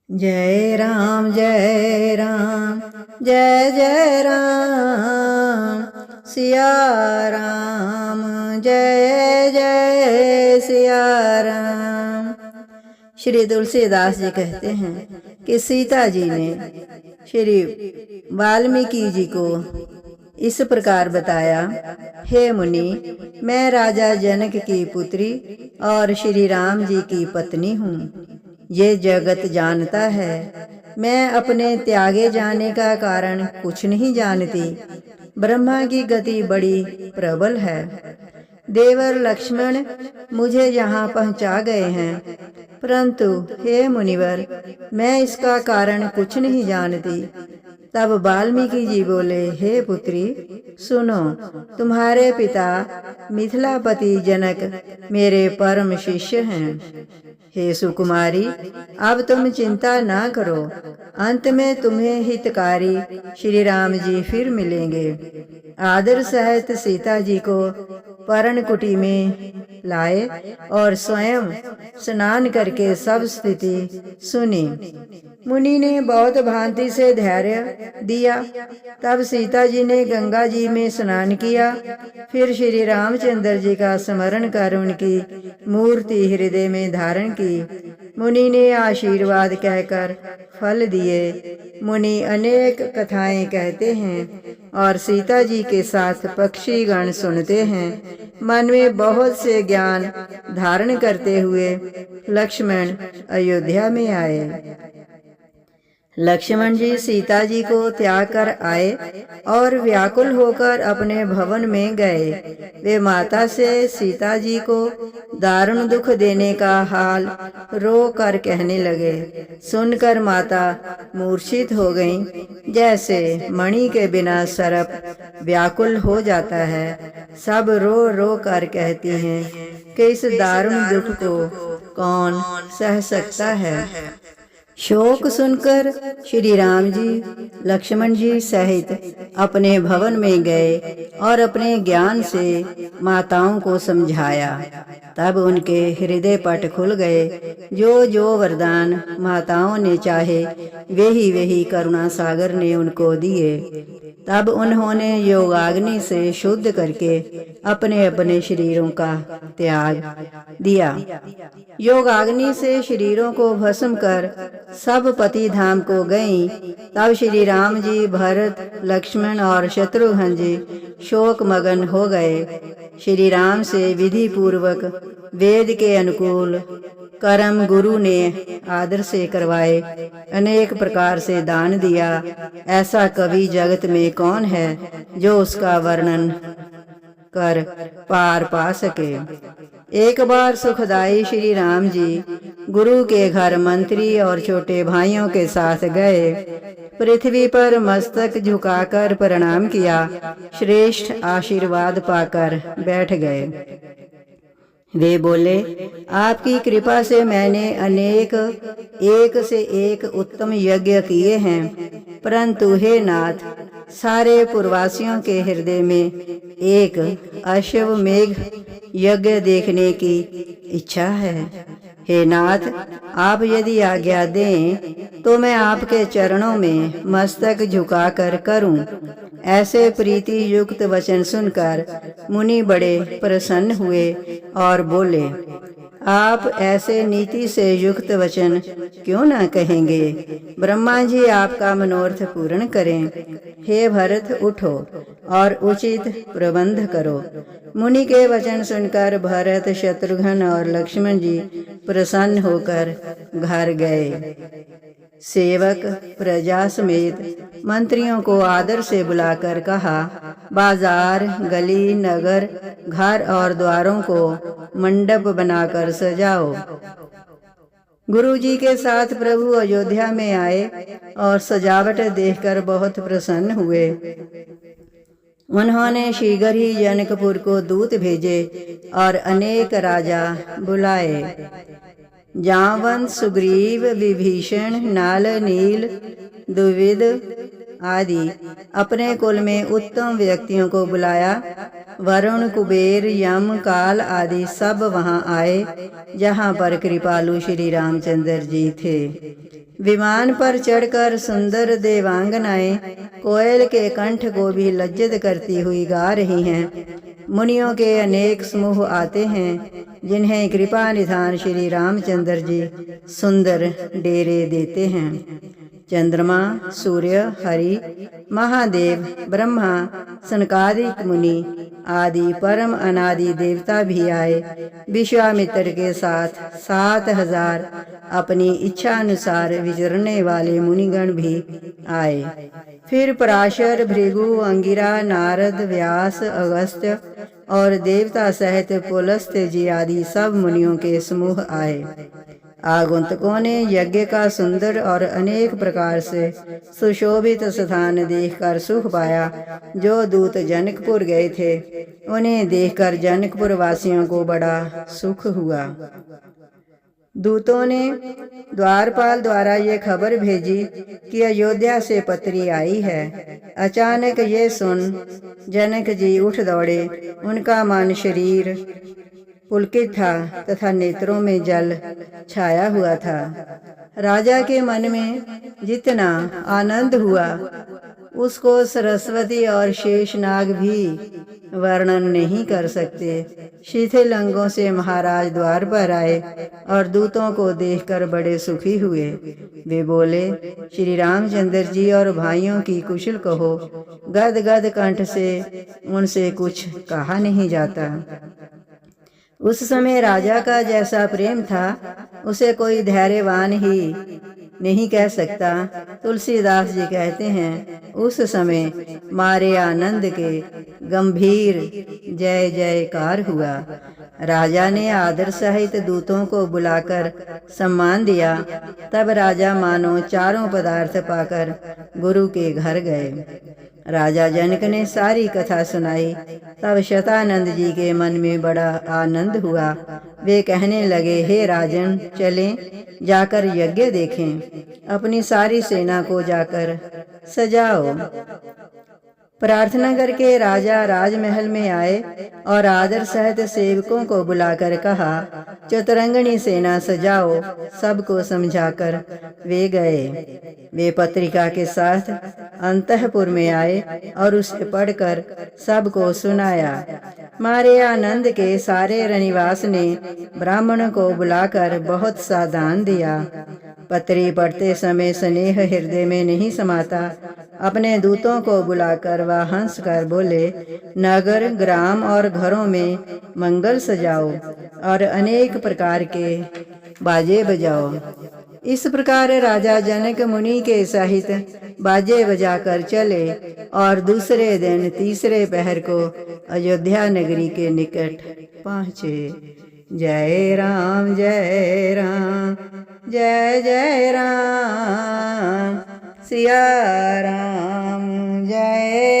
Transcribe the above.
जय राम जय राम जय जय राम सिया राम जय जय सिया राम। श्री तुलसीदास जी कहते हैं कि सीता जी ने श्री वाल्मीकि जी को इस प्रकार बताया, हे मुनि, मैं राजा जनक की पुत्री और श्री राम जी की पत्नी हूँ। ये जगत जानता है, मैं अपने त्यागे जाने का कारण कुछ नहीं जानती। ब्रह्मा की गति बड़ी प्रबल है। देवर लक्ष्मण मुझे यहाँ पहुँचा गए हैं, परंतु हे मुनिवर, मैं इसका कारण कुछ नहीं जानती। तब वाल्मीकि जी बोले, हे पुत्री, सुनो, तुम्हारे पिता मिथिलापति जनक मेरे परम शिष्य हैं। हे सुकुमारी, अब तुम चिंता ना करो, अंत में तुम्हें हितकारी श्री राम जी फिर मिलेंगे। आदर सहित सीता जी को पर्णकुटी में लाए और स्वयं स्नान करके सब स्थिति सुनी। मुनि ने बहुत भांति से धैर्य दिया। तब सीता जी ने गंगा जी में स्नान किया, फिर श्री रामचंद्र जी का स्मरण कर उनकी मूर्ति हृदय में धारण की। मुनि ने आशीर्वाद कहकर फल दिए। मुनि अनेक कथाएं कहते हैं और सीता जी के साथ पक्षी गण सुनते हैं। मन में बहुत से ज्ञान धारण करते हुए लक्ष्मण अयोध्या में आए। लक्ष्मण जी सीता जी को त्याग कर आए और व्याकुल होकर अपने भवन में गए। वे माता से सीता जी को दारुण दुख देने का हाल रो कर कहने लगे। सुनकर माता मूर्छित हो गईं, जैसे मणि के बिना सर्प व्याकुल हो जाता है। सब रो रो कर कहती हैं कि इस दारुण दुख को कौन सह सकता है। शोक सुनकर श्री राम जी लक्ष्मण जी सहित अपने भवन में गए और अपने ज्ञान से माताओं को समझाया। तब उनके हृदय पट खुल गए। जो जो वरदान माताओं ने चाहे वही करुणा सागर ने उनको दिए। तब उन्होंने योगाग्नि से शुद्ध करके अपने अपने शरीरों का त्याग दिया। योगाग्नि से शरीरों को भस्म कर सब पति धाम को गईं। तब श्री राम जी, भरत, लक्ष्मण और शत्रुघ्न जी शोक मगन हो गए। श्री राम से विधि पूर्वक वेद के अनुकूल कर्म गुरु ने आदर से करवाए। अनेक प्रकार से दान दिया। ऐसा कवि जगत में कौन है जो उसका वर्णन कर पार पा सके। एक बार सुखदाई श्री राम जी गुरु के घर मंत्री और छोटे भाइयों के साथ गए। पृथ्वी पर मस्तक झुकाकर प्रणाम किया, श्रेष्ठ आशीर्वाद पाकर बैठ गए। वे बोले, आपकी कृपा से मैंने अनेक एक से एक उत्तम यज्ञ किए हैं, परंतु हे नाथ, सारे पूर्ववासियों के हृदय में एक अश्वमेघ यज्ञ देखने की इच्छा है। हे नाथ, आप यदि आज्ञा दें तो मैं आपके चरणों में मस्तक झुकाकर करूं। ऐसे प्रीति युक्त वचन सुनकर मुनि बड़े प्रसन्न हुए और बोले, आप ऐसे नीति से युक्त वचन क्यों न कहेंगे। ब्रह्मा जी आपका मनोरथ पूर्ण करें। हे भरत, उठो और उचित प्रबंध करो। मुनि के वचन सुनकर भरत, शत्रुघ्न और लक्ष्मण जी प्रसन्न होकर घर गए। सेवक प्रजा समेत मंत्रियों को आदर से बुलाकर कहा, बाजार, गली, नगर, घर और द्वारों को मंडप बनाकर सजाओ। गुरु जी के साथ प्रभु अयोध्या में आए और सजावट देखकर बहुत प्रसन्न हुए। उन्होंने शीघ्र ही जनकपुर को दूत भेजे और अनेक राजा बुलाए। जांवंत, सुग्रीव, विभीषण, नाल, नील, द्विविद आदि अपने कुल में उत्तम व्यक्तियों को बुलाया वरुण, कुबेर, यम, काल आदि सब वहां आए जहां पर कृपालु श्री रामचंद्र जी थे। विमान पर चढ़कर सुंदर देवांगनाएं कोयल के कंठ को भी लज्जित करती हुई गा रही हैं। मुनियों के अनेक समूह आते हैं जिन्हें कृपा निधान श्री रामचंद्र जी सुंदर डेरे देते हैं। चंद्रमा, सूर्य, हरि, महादेव, ब्रह्मा, सनकादिक मुनि आदि परम अनादि देवता भी आए। विश्वामित्र के साथ 7000 अपनी इच्छा अनुसार विचरने वाले मुनिगण भी आए। फिर पराशर, भृगु, अंगिरा, नारद, व्यास, अगस्त्य और देवता सहित पुलस्त्य जी आदि सब मुनियों के समूह आए। आगंतुकों ने यज्ञ का सुंदर और अनेक प्रकार से सुशोभित स्थान देखकर सुख पाया। जो दूत जनकपुर गए थे उन्हें देखकर जनकपुर वासियों को बड़ा सुख हुआ। दूतों ने द्वारपाल द्वारा ये खबर भेजी कि अयोध्या से पत्री आई है। अचानक ये सुन जनक जी उठ दौड़े। उनका मन शरीर पुलकित था तथा नेत्रों में जल छाया हुआ था। राजा के मन में जितना आनंद हुआ उसको सरस्वती और शेषनाग भी वर्णन नहीं कर सकते। शिथिल अंगों से महाराज द्वार पर आए और दूतों को देखकर बड़े सुखी हुए। वे बोले, श्री रामचंद्र जी और भाइयों की कुशल कहो। गद गद कंठ से उनसे कुछ कहा नहीं जाता। उस समय राजा का जैसा प्रेम था उसे कोई धैर्यवान ही नहीं कह सकता। तुलसीदास जी कहते हैं, उस समय मारे आनंद के गंभीर जय जयकार हुआ। राजा ने आदर सहित दूतों को बुलाकर सम्मान दिया। तब राजा मानो चारों पदार्थ पाकर गुरु के घर गए। राजा जनक ने सारी कथा सुनाई। तब शतानंद जी के मन में बड़ा आनंद हुआ। वे कहने लगे, हे राजन, चलें जाकर यज्ञ देखें। अपनी सारी सेना को जाकर सजाओ। प्रार्थना करके राजा राजमहल में आए और आदर सहित सेवकों को बुलाकर कहा, चतुरंगनी सेना सजाओ। सबको समझाकर वे गए। वे पत्रिका के साथ अंतःपुर में आए और उसे पढ़कर सबको सुनाया। मारे आनंद के सारे रनिवास ने ब्राह्मण को बुलाकर बहुत सा दान दिया। पत्री पढ़ते समय स्नेह हृदय में नहीं समाता। अपने दूतों को बुलाकर वह हंस कर बोले, नगर, ग्राम और घरों में मंगल सजाओ और अनेक प्रकार के बाजे बजाओ। इस प्रकार राजा जनक मुनि के सहित बाजे बजाकर चले और दूसरे दिन तीसरे पहर को अयोध्या नगरी के निकट पहुँचे। जय राम जय राम, जय जय राम, सिया राम जय